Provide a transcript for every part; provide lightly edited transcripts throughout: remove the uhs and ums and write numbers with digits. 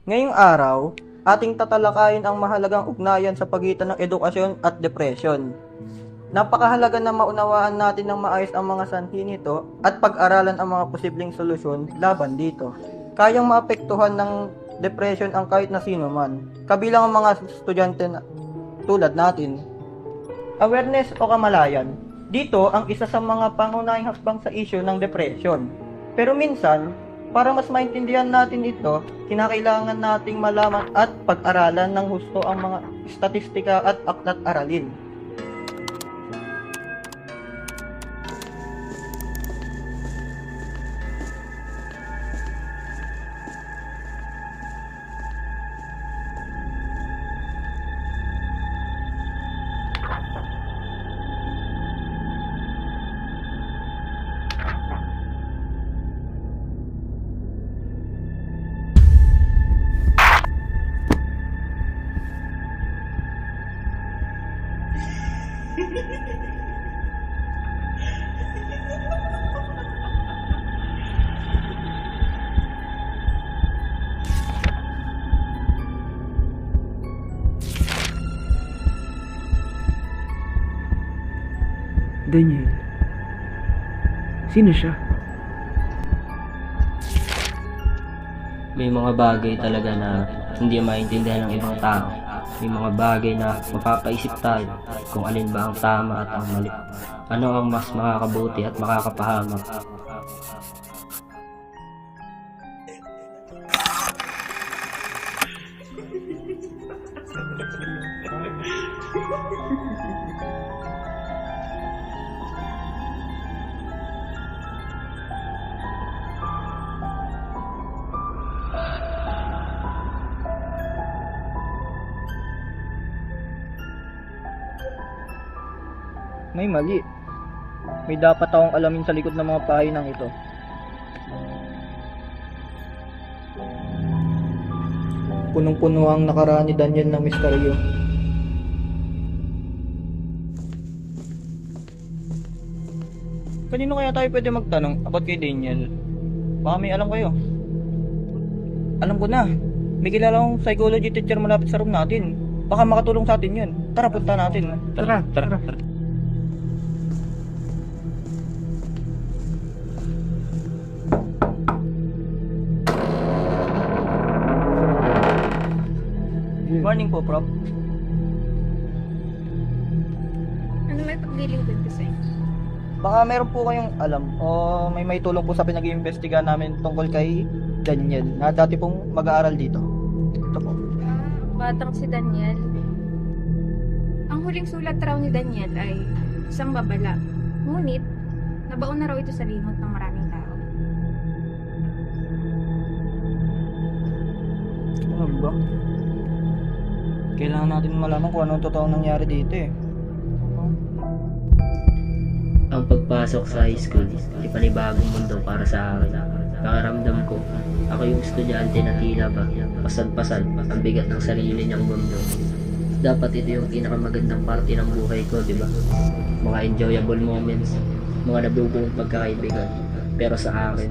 Ngayong araw, ating tatalakayin ang mahalagang ugnayan sa pagitan ng edukasyon at depresyon. Napakahalaga na maunawaan natin ng maayos ang mga sanhi nito at pag-aralan ang mga posibleng solusyon laban dito. Kayang maapektuhan ng depression ang kahit na sino man, kabilang ang mga estudyante tulad natin. Awareness o kamalayan. Dito ang isa sa mga pangunahing hakbang sa issue ng depression. Pero minsan, para mas maintindihan natin ito, kinakailangan nating malaman at pag-aralan ng husto ang mga statistika at aklat aralin. Daniel. Sino siya? May mga bagay talaga na hindi maintindihan ng ibang tao. May mga bagay na mapapaisip tayo kung alin ba ang tama at ang mali. Ano ang mas makakabuti at makakapahamak. May mali. May dapat akong alamin sa likod ng mga pahinang ito. Punong-puno ang nakaraan ni Daniel ng misteryo. Kanino kaya tayo pwede magtanong about kay Daniel? Baka may alam kayo. Alam ko na. May kilala akong psychology teacher malapit sa room natin. Baka makatulong sa atin yun. Tara, punta natin. Tara. Morning po, Prof. Ano may paglilingkod ko sa'yo? Baka meron po kayong alam o may tulong po sa pinag-iimbestiga namin tungkol kay Daniel na dati pong mag-aaral dito. Ito po. Batang si Daniel. Ang huling sulat raw ni Daniel ay isang babala. Ngunit, nabaon na raw ito sa limot ng maraming tao. Ano ba? Kailangan natin malaman kung anong totoong nangyari dito eh. Ang pagpasok sa high school ay panibagong mundo para sa akin. Nakaramdam ko, ako yung estudyante na tila ba pasad-pasad ang bigat ng sarili niyang mundo. Dapat ito yung pinakamagandang parte ng buhay ko, di ba? Mga enjoyable moments, mga nabubuong pagkakaibigan. Pero sa akin,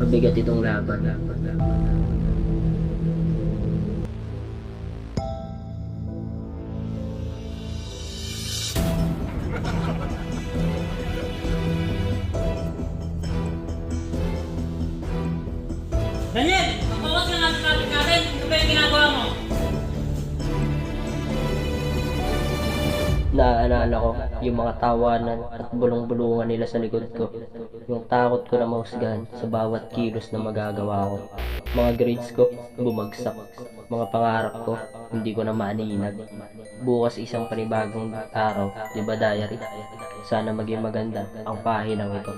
mabigat itong laban. Daniel! Mag-focus ka nga sa topic natin. Ano ba yung ginagawa mo? Naaalala ko yung mga tawanan at bulong-bulungan nila sa likod ko. Yung takot ko na mahusgahan sa bawat kilos na magagawa ko. Mga grades ko, bumagsak. Mga pangarap ko, hindi ko na maaninag. Bukas isang panibagong araw, di ba diary? Sana maging maganda ang pahinang ito.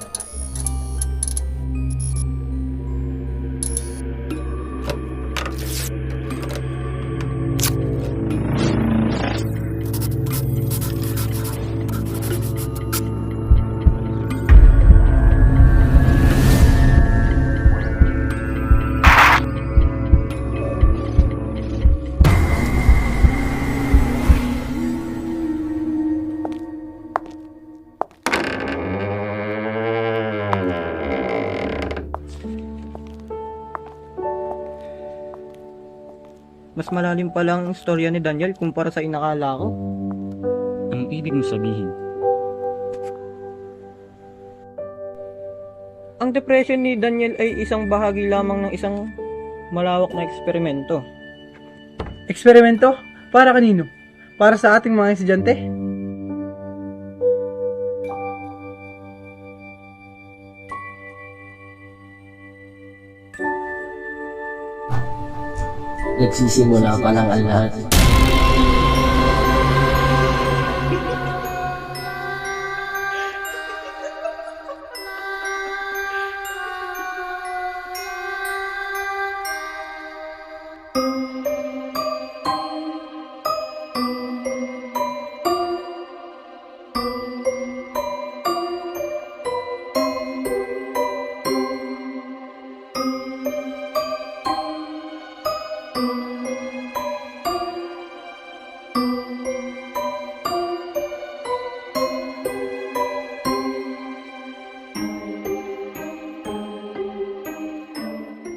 Mas malalim pa lang ang istorya ni Daniel kumpara sa inakala ko. Ang ibig mo sabihin, Ang depression ni Daniel ay isang bahagi lamang ng isang malawak na eksperimento. Eksperimento? Para kanino? Para sa ating mga estudyante? Nagsisimula pa lang ang lahat.